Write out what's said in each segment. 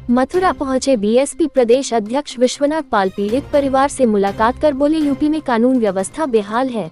मथुरा पहुंचे बीएसपी प्रदेश अध्यक्ष विश्वनाथ पाल पीड़ित परिवार से मुलाकात कर बोले, यूपी में कानून व्यवस्था बेहाल है।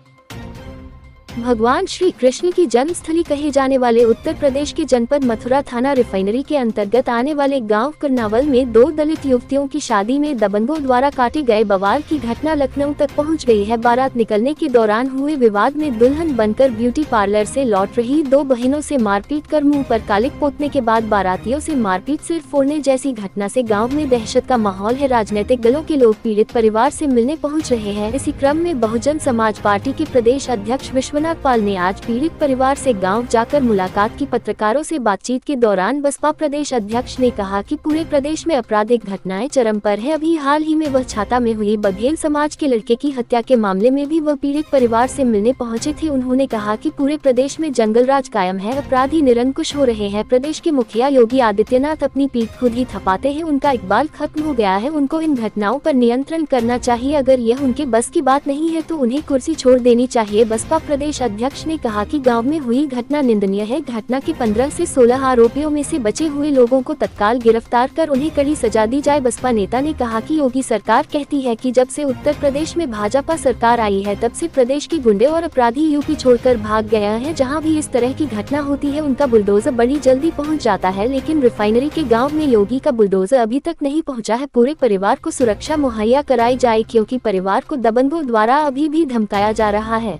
भगवान श्री कृष्ण की जन्मस्थली कहे जाने वाले उत्तर प्रदेश के जनपद मथुरा थाना रिफाइनरी के अंतर्गत आने वाले गांव करनावल में 2 दलित युवतियों की शादी में दबंगों द्वारा काटे गए बवाल की घटना लखनऊ तक पहुंच गई है। बारात निकलने के दौरान हुए विवाद में दुल्हन बनकर ब्यूटी पार्लर से लौट रही 2 बहनों से मारपीट कर मुंह पर कालिक पोतने के बाद बारातियों से मारपीट सिर फोड़ने जैसी घटना से गाँव में दहशत का माहौल है। राजनीतिक दलों के लोग पीड़ित परिवार से मिलने पहुँच रहे हैं। इसी क्रम में बहुजन समाज पार्टी के प्रदेश अध्यक्ष विश्वनाथ पाल ने आज पीड़ित परिवार से गांव जाकर मुलाकात की। पत्रकारों से बातचीत के दौरान बसपा प्रदेश अध्यक्ष ने कहा कि पूरे प्रदेश में आपराधिक घटनाएं चरम पर है। अभी हाल ही में वह छाता में हुई बघेल समाज के लड़के की हत्या के मामले में भी वह पीड़ित परिवार से मिलने पहुंचे थे। उन्होंने कहा कि पूरे प्रदेश में जंगल राज कायम है, अपराधी निरंकुश हो रहे हैं। प्रदेश के मुखिया योगी आदित्यनाथ अपनी पीठ खुद ही थपाते हैं, उनका इकबाल खत्म हो गया है। उनको इन घटनाओं पर नियंत्रण करना चाहिए। अगर यह उनके बस की बात नहीं है तो उन्हें कुर्सी छोड़ देनी चाहिए। बसपा प्रदेश अध्यक्ष ने कहा कि गांव में हुई घटना निंदनीय है। घटना के 15 से 16 आरोपियों में से बचे हुए लोगों को तत्काल गिरफ्तार कर उन्हें कड़ी सजा दी जाए। बसपा नेता ने कहा कि योगी सरकार कहती है कि जब से उत्तर प्रदेश में भाजपा सरकार आई है तब से प्रदेश के गुंडे और अपराधी यूपी छोड़कर भाग गए हैं। जहां भी इस तरह की घटना होती है उनका बुलडोजर बड़ी जल्दी पहुंच जाता है, लेकिन रिफाइनरी के गाँव में योगी का बुलडोजर अभी तक नहीं पहुँचा है। पूरे परिवार को सुरक्षा मुहैया कराई जाए क्योंकि परिवार को दबंगों द्वारा अभी भी धमकाया जा रहा है।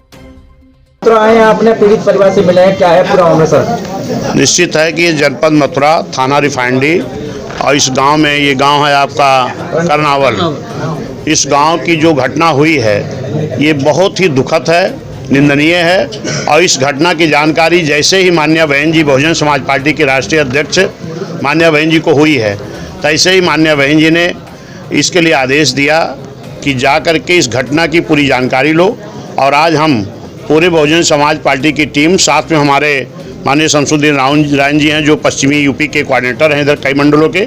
तो आए आपने पीड़ित परिवार से मिले हैं, क्या है पूरा मामला सर? निश्चित है कि ये जनपद मथुरा थाना रिफाइनरी और इस गांव में, ये गांव है आपका करनावल, इस गांव की जो घटना हुई है ये बहुत ही दुखद है, निंदनीय है। और इस घटना की जानकारी जैसे ही माननीय बहन जी बहुजन समाज पार्टी के राष्ट्रीय अध्यक्ष माननीय बहन जी को हुई है, तैसे ही माननीय बहन जी ने इसके लिए आदेश दिया कि जा कर के इस घटना की पूरी जानकारी लो। और आज हम पूरे बहुजन समाज पार्टी की टीम, साथ में हमारे माननीय शमसुद्दीन रायन जी हैं जो पश्चिमी यूपी के कोऑर्डिनेटर हैं इधर कई मंडलों के,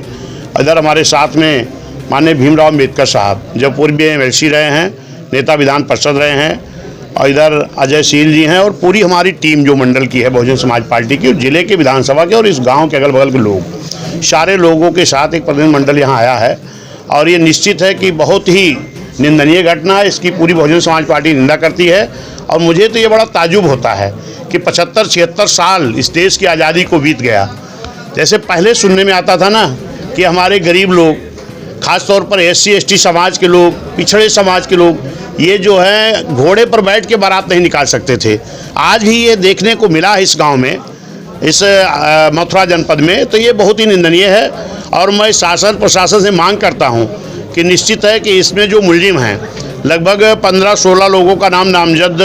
इधर हमारे साथ में माननीय भीमराव अम्बेडकर साहब जो पूर्व एमएलसी रहे हैं, नेता विधान परिषद रहे हैं, और इधर अजय शील जी हैं, और पूरी हमारी टीम जो मंडल की है बहुजन समाज पार्टी की, जिले के विधानसभा के और इस गाँव के अगल बगल के लोग, सारे लोगों के साथ एक प्रतिनिधिमंडल यहाँ आया है। और ये निश्चित है कि बहुत ही निंदनीय घटना है, इसकी पूरी बहुजन समाज पार्टी निंदा करती है। और मुझे तो ये बड़ा ताजुब होता है कि 75-76 साल इस देश की आज़ादी को बीत गया। जैसे पहले सुनने में आता था ना कि हमारे गरीब लोग, ख़ास तौर पर SC-ST समाज के लोग, पिछड़े समाज के लोग, ये जो है घोड़े पर बैठ के बारात नहीं निकाल सकते थे। आज भी ये देखने को मिला है इस गांव में, इस मथुरा जनपद में, तो ये बहुत ही निंदनीय है। और मैं शासन प्रशासन से मांग करता हूँ कि निश्चित है कि इसमें जो मुलजिम हैं, लगभग 15-16 लोगों का नाम नामजद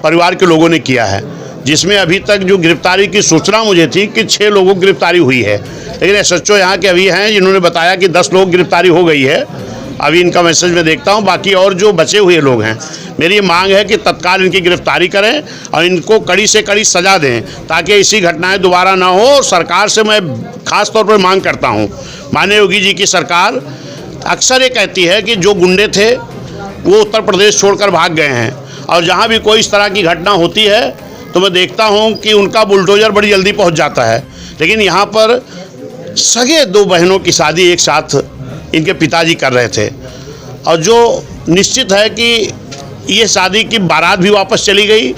परिवार के लोगों ने किया है, जिसमें अभी तक जो गिरफ्तारी की सूचना मुझे थी कि 6 लोगों की गिरफ्तारी हुई है, लेकिन SHO यहाँ के अभी हैं जिन्होंने बताया कि 10 लोग गिरफ्तारी हो गई है। अभी इनका मैसेज मैं देखता हूँ, बाकी और जो बचे हुए लोग हैं, मेरी मांग है कि तत्काल इनकी गिरफ्तारी करें और इनको कड़ी से कड़ी सज़ा दें ताकि ऐसी घटनाएं दोबारा ना हो। और सरकार से मैं खास तौर पर मांग करता हूँ, माननीय योगी जी की सरकार अक्सर ये कहती है कि जो गुंडे थे वो उत्तर प्रदेश छोड़कर भाग गए हैं, और जहाँ भी कोई इस तरह की घटना होती है तो मैं देखता हूँ कि उनका बुलडोजर बड़ी जल्दी पहुँच जाता है। लेकिन यहाँ पर सगे 2 बहनों की शादी एक साथ इनके पिताजी कर रहे थे, और जो निश्चित है कि ये शादी की बारात भी वापस चली गई।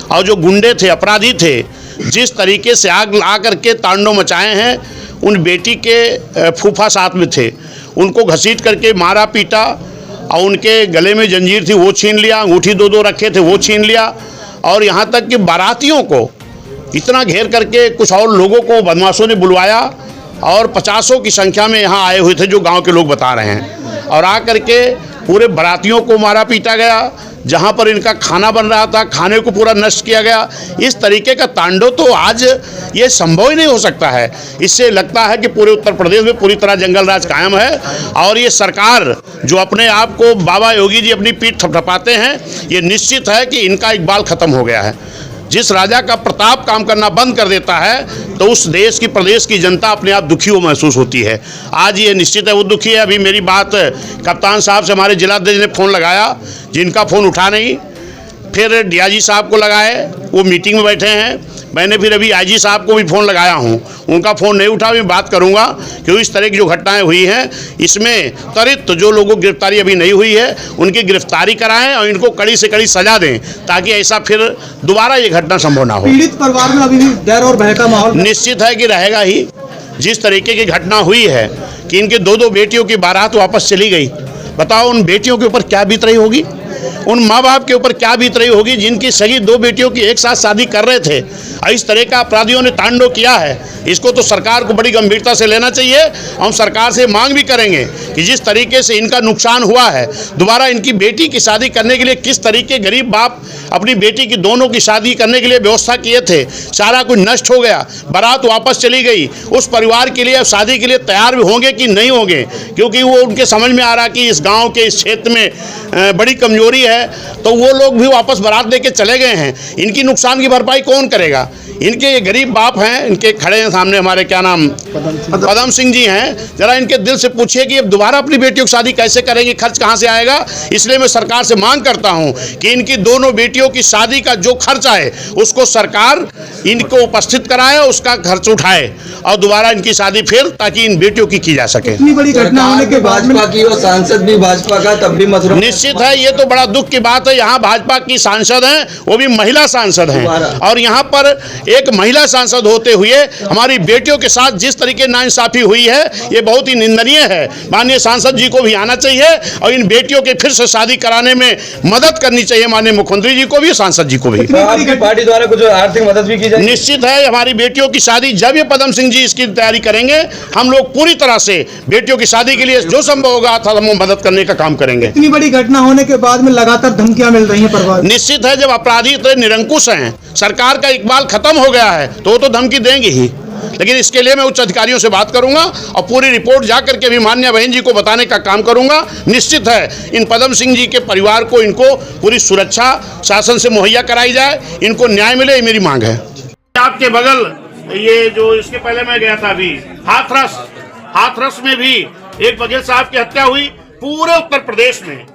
और जो गुंडे थे, अपराधी थे, जिस तरीके से आग ला करके तांडव मचाए हैं, उन बेटी के फूफा साथ में थे, उनको घसीट करके मारा पीटा, और उनके गले में जंजीर थी वो छीन लिया, अंगूठी 2-2 रखे थे वो छीन लिया, और यहाँ तक कि बारातियों को इतना घेर करके कुछ और लोगों को बदमाशों ने बुलवाया, और 50 की संख्या में यहाँ आए हुए थे जो गांव के लोग बता रहे हैं, और आ करके पूरे बारातियों को मारा पीटा गया। जहाँ पर इनका खाना बन रहा था, खाने को पूरा नष्ट किया गया। इस तरीके का तांडव तो आज ये संभव ही नहीं हो सकता है। इससे लगता है कि पूरे उत्तर प्रदेश में पूरी तरह जंगल राज कायम है, और ये सरकार जो अपने आप को बाबा योगी जी अपनी पीठ थपथपाते हैं, ये निश्चित है कि इनका इकबाल ख़त्म हो गया है। जिस राजा का प्रताप काम करना बंद कर देता है तो उस देश की, प्रदेश की जनता अपने आप दुखी महसूस होती है। आज ये निश्चित है वो दुखी है। अभी मेरी बात कप्तान साहब से हमारे जिलाध्यक्ष ने फ़ोन लगाया, जिनका फ़ोन उठा नहीं, फिर डीआईजी साहब को लगाए, वो मीटिंग में बैठे हैं। मैंने फिर अभी आईजी साहब को भी फ़ोन लगाया हूं, उनका फ़ोन नहीं उठा। मैं बात करूंगा कि इस तरह की जो घटनाएं हुई हैं इसमें त्वरित जो लोगों की गिरफ्तारी अभी नहीं हुई है उनकी गिरफ्तारी कराएं और इनको कड़ी से कड़ी सजा दें, ताकि ऐसा फिर दोबारा ये घटना संभव ना हो। पीड़ित परिवार में अभी भी डर और भय का माहौल निश्चित है कि रहेगा ही। जिस तरीके की घटना हुई है कि इनके दो बेटियों की बारात वापस चली गई, बताओ उन बेटियों के ऊपर क्या बीत रही होगी, उन माँ बाप के ऊपर क्या बीत रही होगी जिनकी सगी 2 बेटियों की एक साथ शादी कर रहे थे। इस तरह का अपराधियों ने तांडव किया है, इसको तो सरकार को बड़ी गंभीरता से लेना चाहिए। हम सरकार से मांग भी करेंगे कि जिस तरीके से इनका नुकसान हुआ है, दोबारा इनकी बेटी की शादी करने के लिए किस तरीके गरीब बाप अपनी बेटी की दोनों की शादी करने के लिए व्यवस्था किए थे, सारा कुछ नष्ट हो गया, बारात वापस चली गई। उस परिवार के लिए शादी के लिए तैयार भी होंगे कि नहीं होंगे, क्योंकि वो उनके समझ में आ रहा कि इस गाँव के इस क्षेत्र में बड़ी कमजोरी है, तो वो लोग भी वापस बारात लेके चले गए हैं। इनकी नुकसान की भरपाई कौन करेगा? इनके ये गरीब बाप हैं, इनके खड़े हैं सामने हमारे क्या नाम पदम सिंह जी हैं। जरा इनके दिल से पूछिए कि अब दोबारा अपनी बेटियों की शादी कैसे करेंगे, खर्च कहाँ से आएगा। इसलिए मैं सरकार से मांग करता हूं कि इनकी दोनों बेटियों की शादी का जो खर्च आए उसको सरकार इनको उपस्थित कराए, उसका खर्च उठाए और दोबारा इनकी शादी फिर ताकि इन बेटियों की जा सके। इतनी बड़ी घटना होने के बाद भाजपा की और सांसद भी भाजपा का, तब भी मसला निश्चित है, ये तो बड़ा दुख की बात है। यहाँ भाजपा की सांसद हैं, वो भी महिला सांसद हैं, और यहाँ पर एक महिला सांसद होते हुए हमारी बेटियों के साथ जिस तरीके नाइंसाफी हुई है ये बहुत ही निंदनीय है। माननीय सांसद जी को भी आना चाहिए और इन बेटियों के फिर से शादी कराने में मदद करनी चाहिए, माननीय मुख्यमंत्री जी को भी, सांसद जी को भी। आपकी पार्टी द्वारा कुछ आर्थिक मदद भी की जाए? निश्चित है, हमारी बेटियों की शादी जब ये पदम सिंह जी इसकी तैयारी करेंगे, हम लोग पूरी तरह से बेटियों की शादी के लिए जो संभव होगा हम मदद करने का काम करेंगे। इतनी बड़ी घटना होने के बाद में लगातार धमकियां मिल रही हैं परिवार। निश्चित है, जब अपराधी इतने निरंकुश हैं, सरकार का इकबाल खत्म हो गया है, तो वो तो धमकी देंगे ही। लेकिन इसके लिए मैं उच्च अधिकारियों से बात करूंगा और पूरी रिपोर्ट जाकर के भी माननीय बहन जी को बताने का काम करूंगा। निश्चित है, इन पदम सिंह जी के परिवार को इनको पूरी सुरक्षा शासन से मुहैया कराई जाए, इनको न्याय मिले, ये मेरी मांग है। आपके बगल ये जो इसके पहले मैं गया था अभी हाथरस में भी एक बघेल साहब की हत्या हुई। पूरे उत्तर प्रदेश में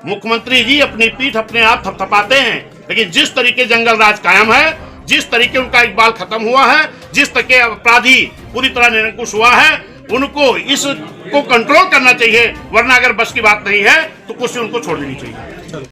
मुख्यमंत्री जी अपनी पीठ अपने आप थपथपाते हैं, लेकिन जिस तरीके जंगल राज कायम है, जिस तरीके उनका इकबाल खत्म हुआ है, जिस तरीके अपराधी पूरी तरह निरंकुश हुआ है, उनको इसको कंट्रोल करना चाहिए, वरना अगर बस की बात नहीं है तो कुछ उनको छोड़ देनी चाहिए।